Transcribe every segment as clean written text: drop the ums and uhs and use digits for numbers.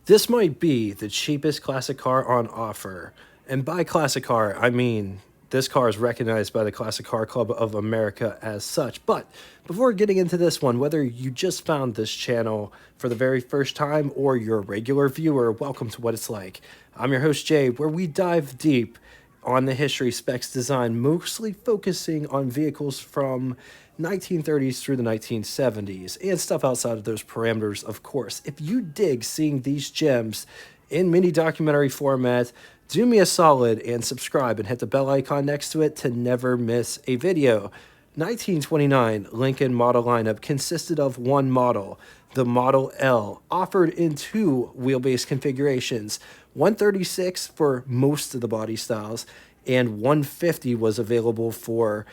This might be the cheapest classic car on offer. And by classic car, I mean this car is recognized by the Classic Car Club of America as such. But before getting into this one, whether you just found this channel for the very first time or you're a regular viewer, welcome to What It's Like. I'm your host, Jay, where we dive deep on the history, specs, design, mostly focusing on vehicles from 1930s through the 1970s and stuff outside of those parameters, of course. If you dig seeing these gems in mini documentary format, do me a solid and subscribe and hit the bell icon next to it to never miss a video. 1929 Lincoln model lineup consisted of one model, the Model L, offered in two wheelbase configurations, 136 for most of the body styles, and 150 was available for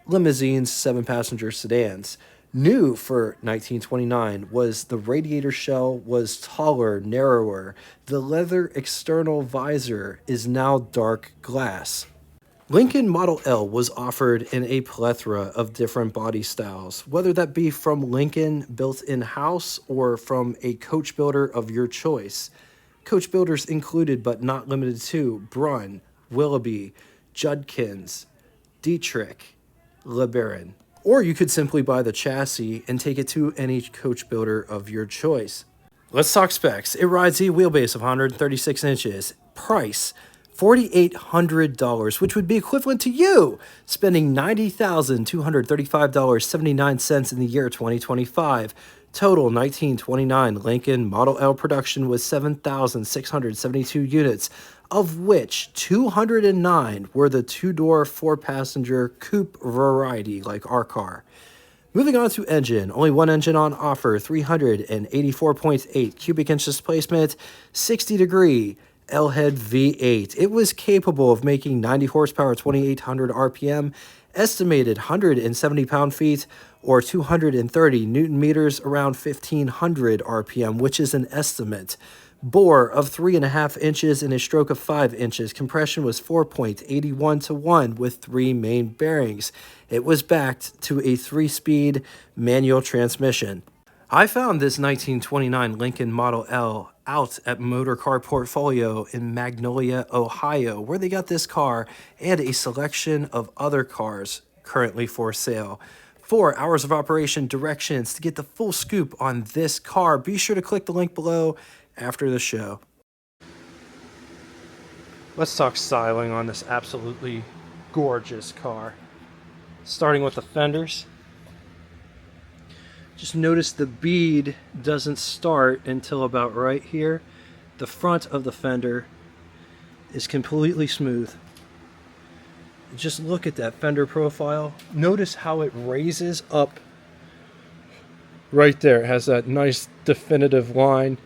limousines, 7-passenger sedans. New for 1929 was the radiator shell was taller, narrower. The leather external visor is now dark glass. Lincoln Model L was offered in a plethora of different body styles, whether that be from Lincoln built in-house or from a coach builder of your choice. Coach builders included but not limited to Brunn, Willoughby, Judkins, Dietrich, LeBaron. Or you could simply buy the chassis and take it to any coach builder of your choice. Let's talk specs. It rides a wheelbase of 136 inches. Price, $4,800, which would be equivalent to you spending $90,235.79 in the year 2025. Total 1929 Lincoln Model L production was 7,672 units, of which 209 were the two-door, four-passenger coupe variety like our car. Moving on to engine, only one engine on offer, 384.8 cubic inch displacement, 60-degree L-head V8. It was capable of making 90 horsepower, 2,800 RPM, estimated 170 pound-feet, or 230 newton meters, around 1,500 RPM, which is an estimate. Bore of 3.5 inches and a stroke of 5 inches. Compression was 4.81 to 1 with 3 main bearings. It was backed to a 3-speed manual transmission. I found this 1929 Lincoln Model L out at Motor Car Portfolio in Magnolia, Ohio, where they got this car and a selection of other cars currently for sale. 4 hours of operation, directions. To get the full scoop on this car, be sure to click the link below after the show. Let's talk styling on this absolutely gorgeous car. Starting with the fenders. Just notice the bead doesn't start until about right here. The front of the fender is completely smooth. Just look at that fender profile. Notice how it raises up right there. It has that nice definitive line.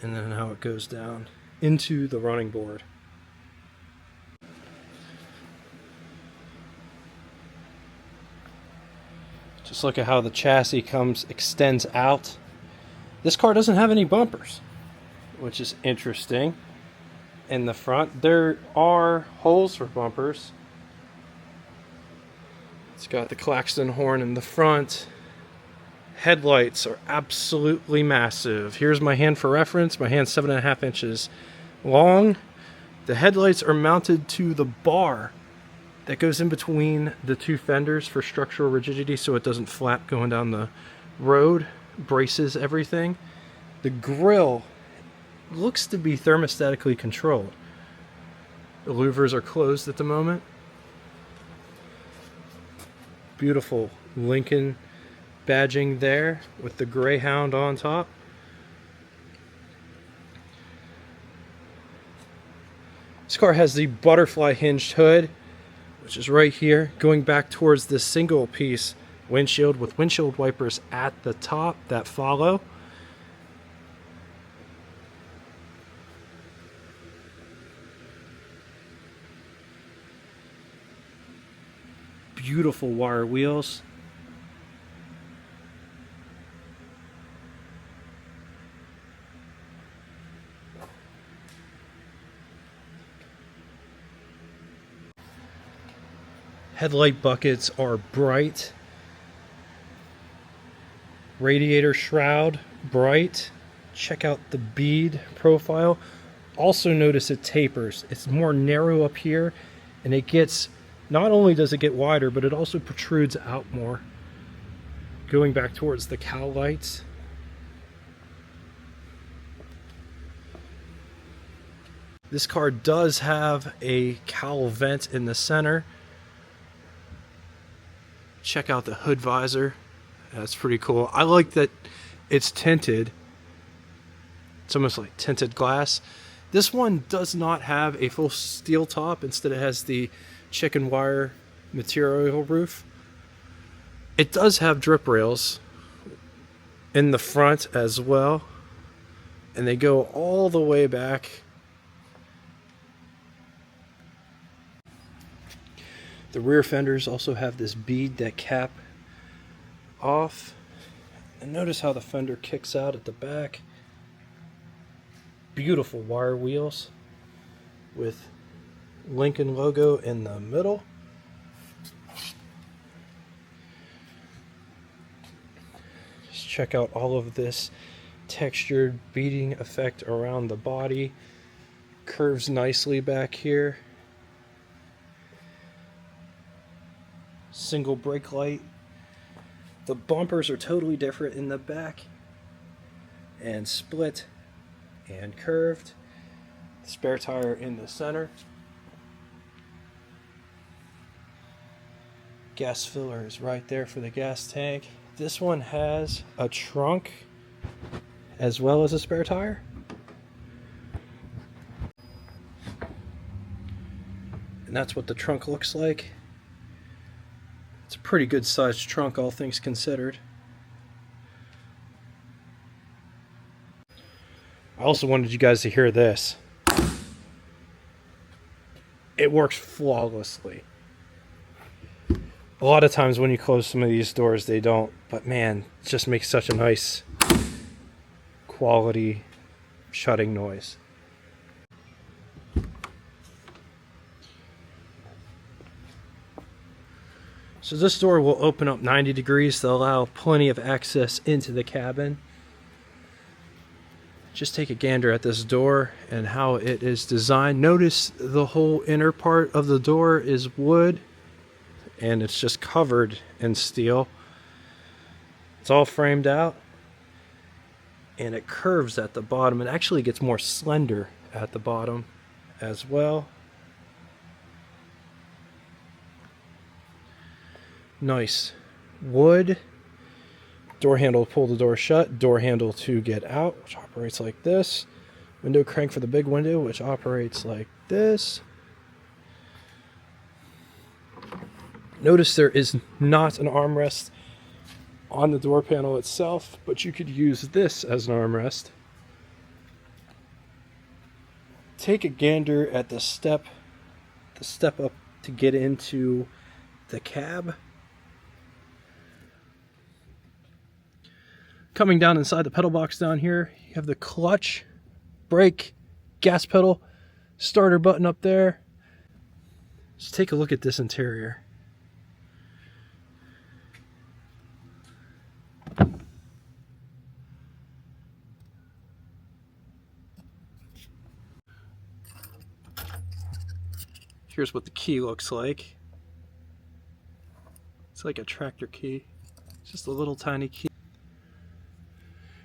And then how it goes down into the running board. Just look at how the chassis extends out. This car doesn't have any bumpers, which is interesting. In the front, there are holes for bumpers. It's got the Claxton horn in the front. Headlights are absolutely massive. Here's my hand for reference. My hand's 7.5 inches long. The headlights are mounted to the bar that goes in between the two fenders for structural rigidity so it doesn't flap going down the road. Braces everything. The grille looks to be thermostatically controlled. The louvers are closed at the moment. Beautiful Lincoln badging there with the Greyhound on top. This car has the butterfly hinged hood, which is right here, going back towards the single piece windshield with windshield wipers at the top that follow. Beautiful wire wheels. Headlight buckets are bright. Radiator shroud, bright. Check out the bead profile. Also notice it tapers. It's more narrow up here, and it gets, not only does it get wider, but it also protrudes out more, going back towards the cowl lights. This car does have a cowl vent in the center. Check out the hood visor. That's pretty cool. I like that it's tinted. It's almost like tinted glass. This one does not have a full steel top. Instead, it has the chicken wire material roof. It does have drip rails in the front as well, and they go all the way back. The rear fenders also have this bead that cap off. And notice how the fender kicks out at the back. Beautiful wire wheels with Lincoln logo in the middle. Just check out all of this textured beading effect around the body. Curves nicely back here. Single brake light. The bumpers are totally different in the back, and split and curved. Spare tire in the center. Gas filler is right there for the gas tank. This one has a trunk as well as a spare tire. And that's what the trunk looks like. It's a pretty good sized trunk, all things considered. I also wanted you guys to hear this. It works flawlessly. A lot of times when you close some of these doors, they don't. But man, it just makes such a nice quality shutting noise. So this door will open up 90 degrees to allow plenty of access into the cabin. Just take a gander at this door and how it is designed. Notice the whole inner part of the door is wood, and it's just covered in steel. It's all framed out, and it curves at the bottom. It actually gets more slender at the bottom as well. Nice wood. Door handle to pull the door shut. Door handle to get out, which operates like this. Window crank for the big window, which operates like this. Notice there is not an armrest on the door panel itself, but you could use this as an armrest. Take a gander at the step up to get into the cab. Coming down inside the pedal box down here, you have the clutch, brake, gas pedal, starter button up there. Just take a look at this interior. Here's what the key looks like. It's like a tractor key. It's just a little tiny key.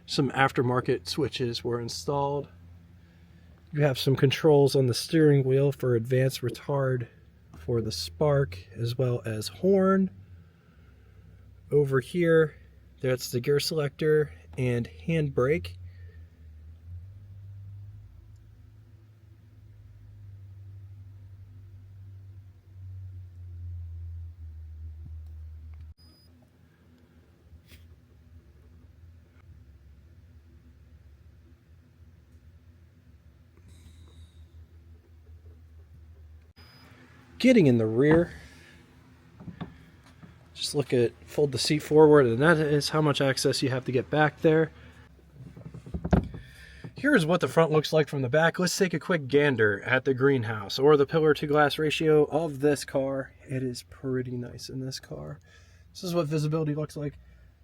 Some aftermarket switches were installed. You have some controls on the steering wheel for advanced retard for the spark as well as horn. Over here, that's the gear selector and handbrake. Getting in the rear, just fold the seat forward, and that is how much access you have to get back there. Here's what the front looks like from the back. Let's take a quick gander at the greenhouse or the pillar to glass ratio of this car. It is pretty nice in this car. This is what visibility looks like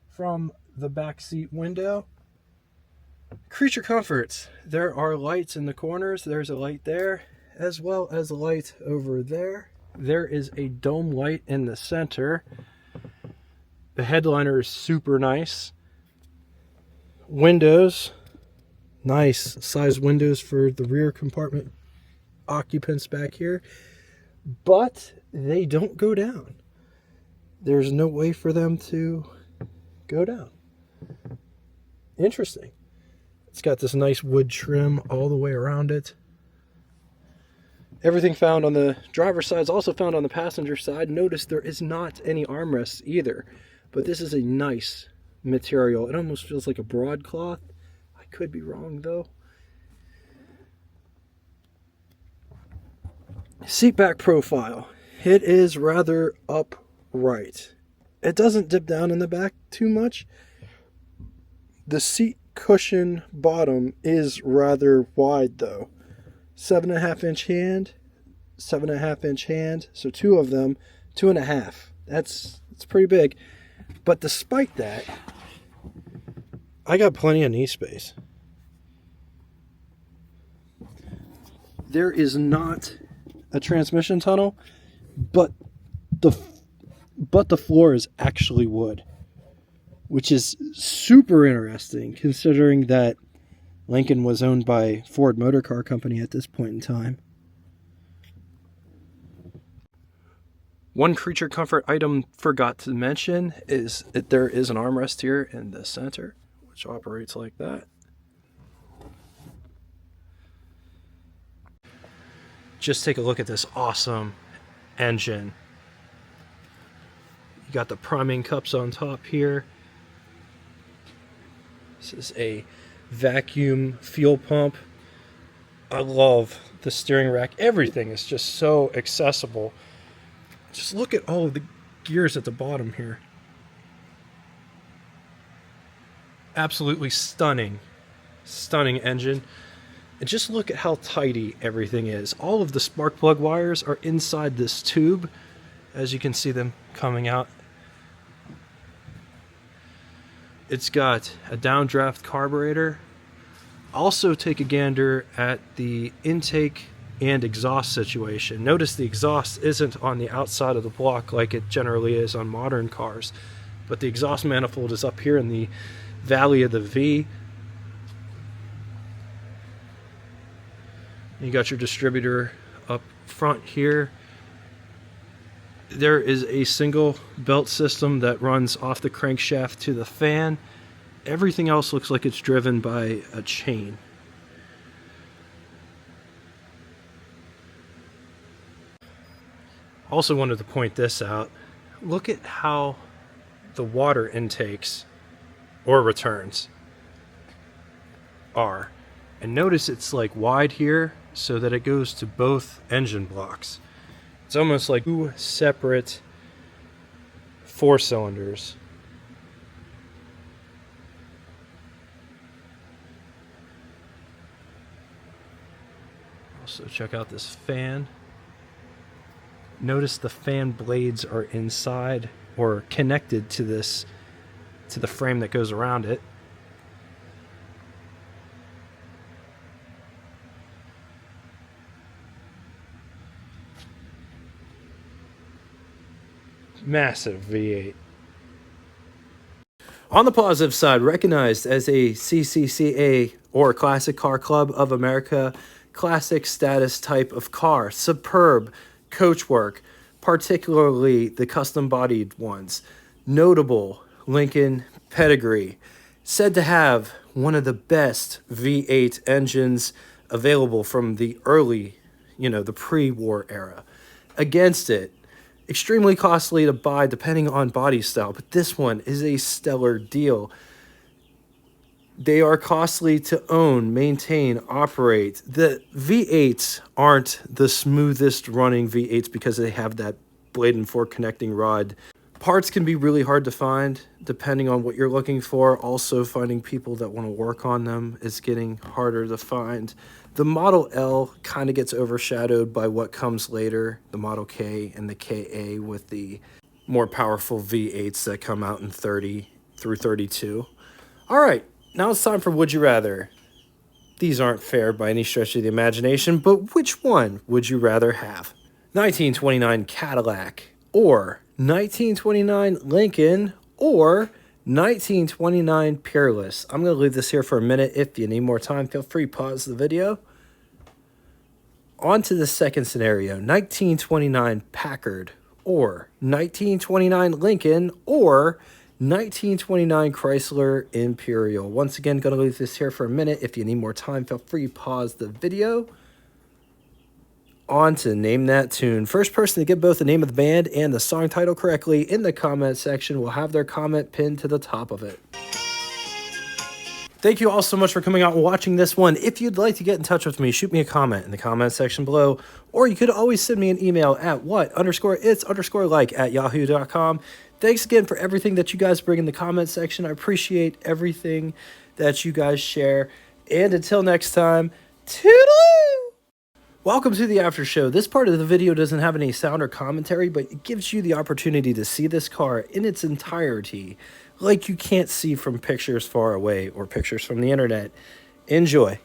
from the back seat window. Creature comforts. There are lights in the corners. There's a light there, as well as a light over there. There is a dome light in the center. The headliner is super nice. Windows. Nice size windows for the rear compartment occupants back here. But they don't go down. There's no way for them to go down. Interesting. It's got this nice wood trim all the way around it. Everything found on the driver's side is also found on the passenger side. Notice there is not any armrests either. But this is a nice material. It almost feels like a broadcloth. I could be wrong though. Seat back profile. It is rather upright. It doesn't dip down in the back too much. The seat cushion bottom is rather wide though. 7.5-inch hand, 7.5-inch hand. So two of them, 2.5. It's pretty big. But despite that, I got plenty of knee space. There is not a transmission tunnel, but the floor is actually wood, which is super interesting considering that Lincoln was owned by Ford Motor Car Company at this point in time. One creature comfort item forgot to mention is that there is an armrest here in the center, which operates like that. Just take a look at this awesome engine. You got the priming cups on top here. This is a vacuum fuel pump. I love the steering rack. Everything is just so accessible. Just look at all of the gears at the bottom here. Absolutely stunning. Stunning engine. And just look at how tidy everything is. All of the spark plug wires are inside this tube, as you can see them coming out. It's got a downdraft carburetor. Also take a gander at the intake and exhaust situation. Notice the exhaust isn't on the outside of the block like it generally is on modern cars, but the exhaust manifold is up here in the valley of the V. You got your distributor up front here. There is a single belt system that runs off the crankshaft to the fan. Everything else looks like it's driven by a chain. Also wanted to point this out. Look at how the water intakes or returns are. And notice it's like wide here so that it goes to both engine blocks. It's almost like two separate 4 cylinders. Also check out this fan. Notice the fan blades are inside or connected to this, to the frame that goes around it. Massive V8. On the positive side, recognized as a CCCA or Classic Car Club of America classic status type of car. Superb coachwork, particularly the custom bodied ones. Notable Lincoln pedigree. Said to have one of the best V8 engines available from the early, the pre-war era. Against it, extremely costly to buy depending on body style, but this one is a stellar deal. They are costly to own, maintain, operate. The V8s aren't the smoothest running V8s because they have that blade and fork connecting rod Parts can be really hard to find depending on what you're looking for. Also, finding people that want to work on them is getting harder to find. The Model L kind of gets overshadowed by what comes later, the Model K and the KA with the more powerful V8s that come out in 30 through 32. All right, now it's time for Would You Rather. These aren't fair by any stretch of the imagination, but which one would you rather have? 1929 Cadillac or 1929 Lincoln or 1929 Peerless? I'm going to leave this here for a minute. If you need more time, feel free to pause the video. On to the second scenario, 1929 Packard or 1929 Lincoln or 1929 Chrysler Imperial. Once again, going to leave this here for a minute. If you need more time, feel free to pause the video. On to Name That Tune. First person to get both the name of the band and the song title correctly in the comment section will have their comment pinned to the top of it. Thank you all so much for coming out and watching this one. If you'd like to get in touch with me, shoot me a comment in the comment section below, or you could always send me an email at what_its_like@yahoo.com. Thanks again for everything that you guys bring in the comment section. I appreciate everything that you guys share. And until next time, toodaloo! Welcome to the after show. This part of the video doesn't have any sound or commentary, but it gives you the opportunity to see this car in its entirety, like you can't see from pictures far away or pictures from the internet. Enjoy.